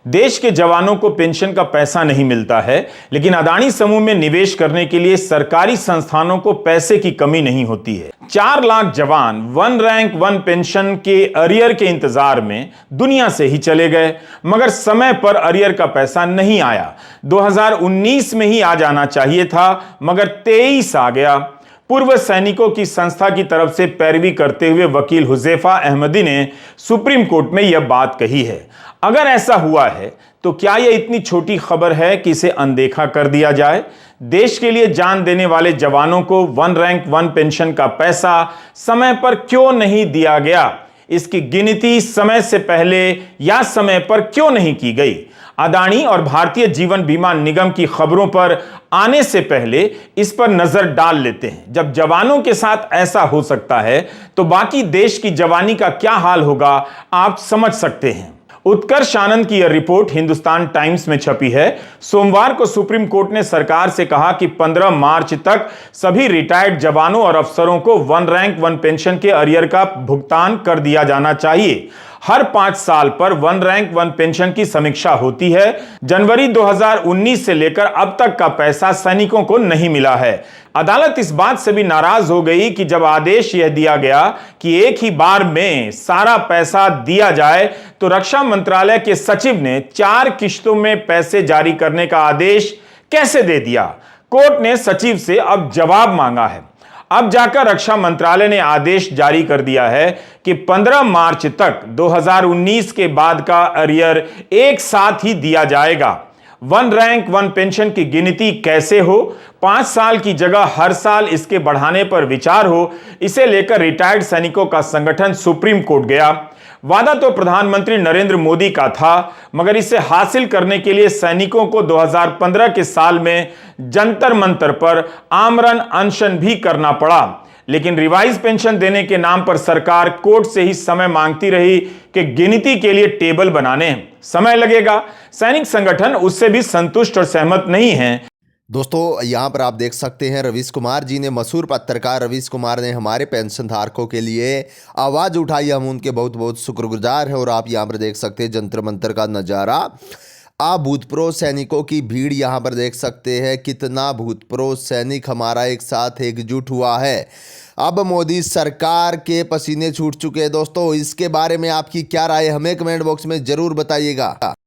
देश के जवानों को पेंशन का पैसा नहीं मिलता है, लेकिन अदानी समूह में निवेश करने के लिए सरकारी संस्थानों को पैसे की कमी नहीं होती है। 4 लाख जवान वन रैंक वन पेंशन के अरियर के इंतजार में दुनिया से ही चले गए, मगर समय पर अरियर का पैसा नहीं आया। 2019 में ही आ जाना चाहिए था, मगर 23 आ गया। पूर्व सैनिकों की संस्था की तरफ से पैरवी करते हुए वकील हुजैफा अहमदी ने सुप्रीम कोर्ट में यह बात कही है। अगर ऐसा हुआ है तो क्या यह इतनी छोटी खबर है कि इसे अनदेखा कर दिया जाए? देश के लिए जान देने वाले जवानों को वन रैंक वन पेंशन का पैसा समय पर क्यों नहीं दिया गया? इसकी गिनती समय से पहले या समय पर क्यों नहीं की गई? अदानी और भारतीय जीवन बीमा निगम की खबरों पर आने से पहले इस पर नजर डाल लेते हैं। जब जवानों के साथ ऐसा हो सकता है तो बाकी देश की जवानी का क्या हाल होगा, आप समझ सकते हैं। उत्कर्ष आनंद की यह रिपोर्ट हिंदुस्तान टाइम्स में छपी है। सोमवार को सुप्रीम कोर्ट ने सरकार से कहा कि 15 मार्च तक सभी रिटायर्ड जवानों और अफसरों को वन रैंक वन पेंशन के अरियर का भुगतान कर दिया जाना चाहिए। हर 5 साल पर वन रैंक वन पेंशन की समीक्षा होती है। जनवरी 2019 से लेकर अब तक का पैसा सैनिकों को नहीं मिला है। अदालत इस बात से भी नाराज हो गई कि जब आदेश यह दिया गया कि एक ही बार में सारा पैसा दिया जाए, तो रक्षा मंत्रालय के सचिव ने 4 किश्तों में पैसे जारी करने का आदेश कैसे दे दिया? कोर्ट ने सचिव से अब जवाब मांगा है। अब जाकर रक्षा मंत्रालय ने आदेश जारी कर दिया है कि 15 मार्च तक 2019 के बाद का अरियर एक साथ ही दिया जाएगा। वन रैंक वन पेंशन की गिनती कैसे हो? 5 साल की जगह हर साल इसके बढ़ाने पर विचार हो, इसे लेकर रिटायर्ड सैनिकों का संगठन सुप्रीम कोर्ट गया। वादा तो प्रधानमंत्री नरेंद्र मोदी का था, मगर इसे हासिल करने के लिए सैनिकों को 2015 के साल में जंतर मंतर पर आमरण अनशन भी करना पड़ा। लेकिन रिवाइज पेंशन देने के नाम पर सरकार कोर्ट से ही समय मांगती रही कि गिनती के लिए टेबल बनाने समय लगेगा। सैनिक संगठन उससे भी संतुष्ट और सहमत नहीं है। दोस्तों, यहाँ पर आप देख सकते हैं रवीश कुमार जी ने, मशहूर पत्रकार रवीश कुमार ने हमारे पेंशन धारकों के लिए आवाज़ उठाई। हम उनके बहुत बहुत शुक्रगुजार हैं। और आप यहाँ पर देख सकते हैं जंतर मंतर का नज़ारा। आप भूतपूर्व सैनिकों की भीड़ यहाँ पर देख सकते हैं। कितना भूतपूर्व सैनिक हमारा एक साथ एकजुट हुआ है। अब मोदी सरकार के पसीने छूट चुके हैं। दोस्तों, इसके बारे में आपकी क्या राय, हमें कमेंट बॉक्स में ज़रूर बताइएगा।